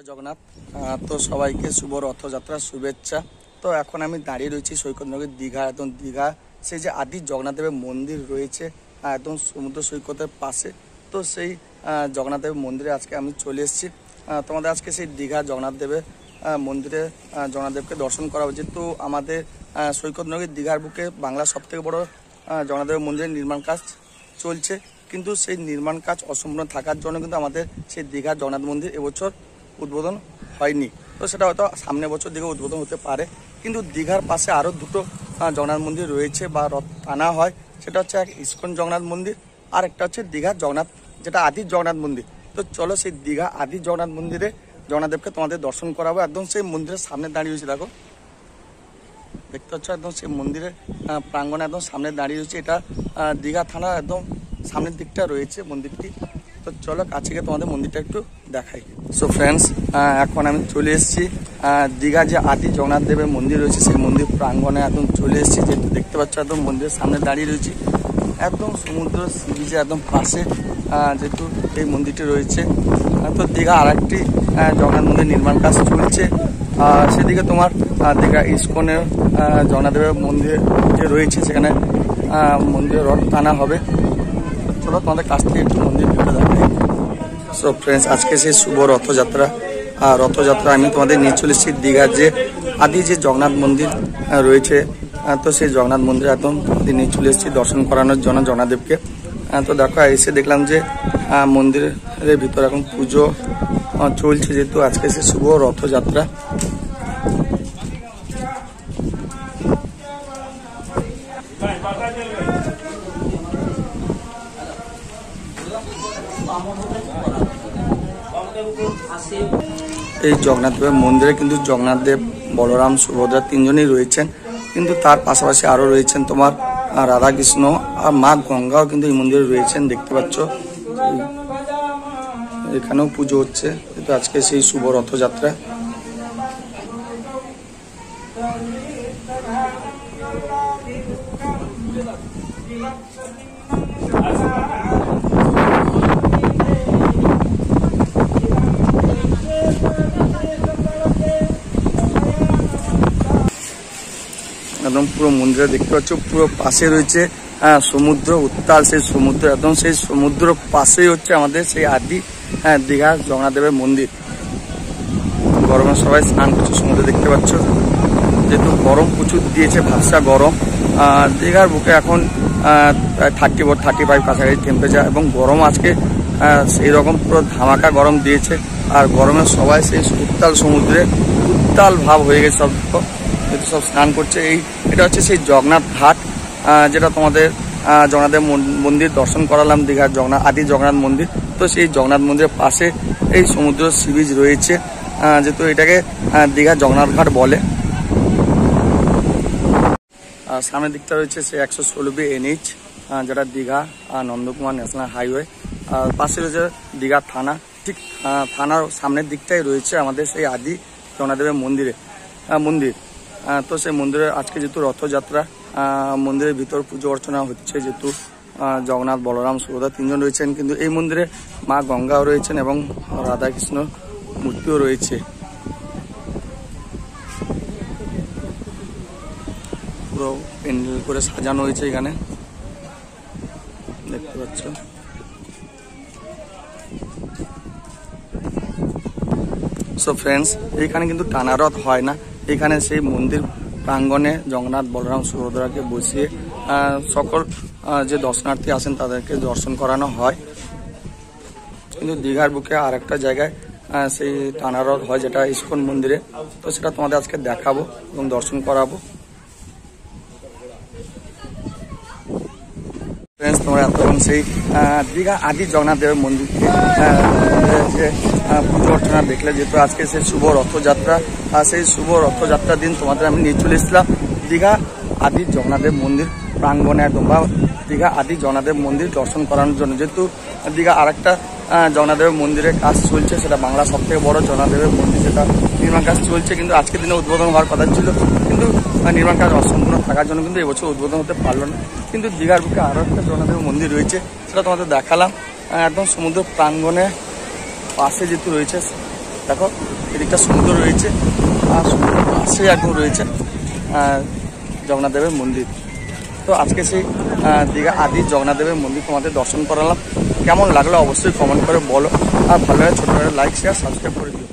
জয় জগন্নাথ। তো সবাইকে শুভ রথযাত্রার শুভেচ্ছা। তো এখন আমি দাঁড়িয়ে রয়েছি সৈকতনগর দীঘা। একদম দীঘা সেই যে আদি জগন্নাথ দেবের মন্দির রয়েছে একদম সমুদ্র সৈকতের পাশে। তো সেই জগন্নাথ দেবের মন্দিরে আজকে আমি চলে এসেছি। তোমাদের আজকে সেই দীঘা জগন্নাথ দেবের মন্দিরে জগন্নাথ দেবকে দর্শন করা হয়েছে। তো আমাদের সৈকতনগর দীঘার বুকে বাংলার সবথেকে বড় জগন্নাথ দেবের মন্দিরের নির্মাণ কাজ চলছে, কিন্তু সেই নির্মাণ কাজ অসম্পূর্ণ থাকার জন্য কিন্তু আমাদের সেই দীঘার জগন্নাথ মন্দির এবছর উদ্বোধন হয়নি। তো সেটা হয়তো সামনের বছর দিকে উদ্বোধন হতে পারে। কিন্তু দীঘার পাশে আরও দুটো জগন্নাথ মন্দির রয়েছে বা রথ টানা হয়। সেটা হচ্ছে এক ইস্কন জগন্নাথ মন্দির, আর একটা হচ্ছে দীঘার জগন্নাথ যেটা আদি জগন্নাথ মন্দির। তো চলো সেই দীঘা আদি জগন্নাথ মন্দিরে জগন্নাথদেবকে তোমাদের দর্শন করাবো। একদম সেই মন্দিরের সামনে দাঁড়িয়ে রয়েছে, দেখো দেখতে পাচ্ছ একদম সেই মন্দিরের প্রাঙ্গণে একদম সামনে দাঁড়িয়ে রয়েছে। এটা দীঘা থানা একদম সামনের দিকটা রয়েছে মন্দিরটি। তো চলো কাছে গিয়ে তোমাদের মন্দিরটা একটু দেখাই। সো ফ্রেন্ডস, এখন আমি চলে এসেছি দীঘা যে আদি জগন্নাথ দেবের মন্দির রয়েছে সেই মন্দির প্রাঙ্গণে একদম চলে এসেছি। যেহেতু দেখতে পাচ্ছ একদম মন্দিরের সামনে দাঁড়িয়ে রয়েছি, একদম সমুদ্র সি বিচের একদম পাশে যেহেতু এই মন্দিরটি রয়েছে। তো দীঘা আর একটি জগন্নাথ মন্দির নির্মাণ কাজ চলছে। সেদিকে তোমার দীঘা ইস্কনের জগন্নাথ দেবের মন্দির যে রয়েছে সেখানে মন্দিরের রথ টানা হবে। চলো তোমাদের কাছ থেকে একটু মন্দির ভিউটা দেখাই। সো ফ্রেন্ডস, আজকে সেই শুভ রথযাত্রা। রথযাত্রা আমি তোমাদের নিয়ে চলে এসেছি দীঘার যে আদি যে জগন্নাথ মন্দির রয়েছে। তো সেই জগন্নাথ মন্দিরে একদম নিয়ে চলে এসেছি দর্শন করানোর জন্য জগন্নাথদেবকে। তো দেখো এসে দেখলাম যে মন্দিরের ভিতরে এখন পুজো চলছে, যেহেতু আজকে সে শুভ রথযাত্রা। এই জগন্নাথ দেবের মন্দিরে কিন্তু জগন্নাথ দেব, বলরাম, সুভদ্রা তিনজনই রয়েছেন, কিন্তু তার পাশাপাশি আরো রয়েছেন তোমার রাধাকৃষ্ণ আর মা গঙ্গাও কিন্তু এই মন্দিরে রয়েছেন। দেখতে পাচ্ছ এখানেও পুজো হচ্ছে, কিন্তু আজকে সেই শুভ রথযাত্রা। একদম পুরো মন্দিরে দেখতে পাচ্ছ পুরো পাশে রয়েছে সমুদ্র উত্তাল। সেই সমুদ্র একদম সেই সমুদ্র পাশেই হচ্ছে আমাদের সেই আদি দীঘা জগন্নাথ দেবের মন্দির। গরমে সবাই স্নান করছে সমুদ্রে, দেখতে পাচ্ছ যেহেতু গরম প্রচুর দিয়েছে, ভাবসা গরম। দীঘার বুকে এখন 34-35 কাছাকাছি টেম্পারেচার, এবং গরম আজকে সেই রকম পুরো ধামাকা গরম দিয়েছে। আর গরমে সবাই সেই উত্তাল সমুদ্রে উত্তাল ভাব হয়ে গেছে, সব স্নান করছে। এটা হচ্ছে সেই জগন্নাথ ঘাট, যেটা তোমাদের জগন্নাথের মন্দির দর্শন করালাম, দীঘার আদি জগন্নাথ মন্দির। তো সেই জগন্নাথ মন্দিরের পাশে এই সমুদ্র সি বিচ রয়েছে, যেহেতু এটাকে দীঘা জগন্নাথ ঘাট বলে। সামনের দিকটা রয়েছে সেই 116B NH, যেটা দীঘা নন্দকুমার ন্যাশনাল হাইওয়ে। আর পাশে রয়েছে দীঘা থানা। ঠিক থানার সামনের দিকটাই রয়েছে আমাদের সেই আদি জগন্নাথ দেবের মন্দির। তো সেই মন্দিরে আজকে যেহেতু রথযাত্রা, মন্দিরের ভিতর পুজো অর্চনা হচ্ছে, যেহেতু জগন্নাথ, বলরাম, সুভদ্রা তিনজন রয়েছেন, কিন্তু এই মন্দিরে মা গঙ্গাও রয়েছেন এবং রাধাকৃষ্ণ মূর্তিও রয়েছে। পুরো প্যান্ডেল করে সাজানো হয়েছে এখানে, দেখতে পাচ্ছ। সো ফ্রেন্ডস, এইখানে কিন্তু টানা রথ হয় না। এখানে সেই মন্দির প্রাঙ্গণে জগন্নাথ, বলরাম, সুভদ্রাকে বসিয়ে সকল যে দর্শনার্থী আসেন তাদেরকে দর্শন করানো হয়। কিন্তু দীঘার বুকে আর একটা জায়গায় সেই টানা রথ হয়, যেটা ইস্কন মন্দিরে। তো সেটা তোমাদের আজকে দেখাবো এবং দর্শন করাবো। ফ্রেন্ডস, তোমরা এতক্ষণ সেই দীঘা আদি জগন্নাথ দেবের মন্দিরকে যে পুজো অর্চনা দেখলে, যেহেতু আজকে সেই শুভ রথযাত্রা, সেই শুভ রথযাত্রার দিন তোমাদের আমি নিয়ে চলে এসেছিলাম দীঘা আদি জগন্নাথ দেব মন্দির প্রাঙ্গণে একদম, বা দীঘা আদি জগন্নাথ দেব মন্দির দর্শন করানোর জন্য। যেহেতু দীঘা আর একটা জগন্নাথ দেবের মন্দিরের কাজ চলছে, সেটা বাংলা সবথেকে বড় জগন্নাথ দেবের মন্দির, সেটা নির্মাণ কাজ চলছে। কিন্তু আজকের দিনে উদ্বোধন হওয়ার কথা ছিল, কিন্তু নির্মাণ কাজ অসম্পূর্ণ থাকার জন্য কিন্তু এবছর উদ্বোধন হতে পারলো না। কিন্তু দীঘার বুকে আরও একটা জগন্নাথ দেবের মন্দির রয়েছে, সেটা তোমাদের দেখালাম। একদম সমুদ্র প্রাঙ্গণে পাশে যেহেতু রয়েছে দেখো এদিকটা সমুদ্র রয়েছে আর সমুদ্রের পাশে একদম রয়েছে জগন্নাথ দেবের মন্দির। তো আজকে সেই দীঘা আদি জগন্নাথ দেবের মন্দির তোমাদের দর্শন করালাম। কেমন লাগলো অবশ্যই কমেন্ট করে বলো, আর ভালো লাগে ছোটো লাইক শেয়ার সাবস্ক্রাইব করে দিও।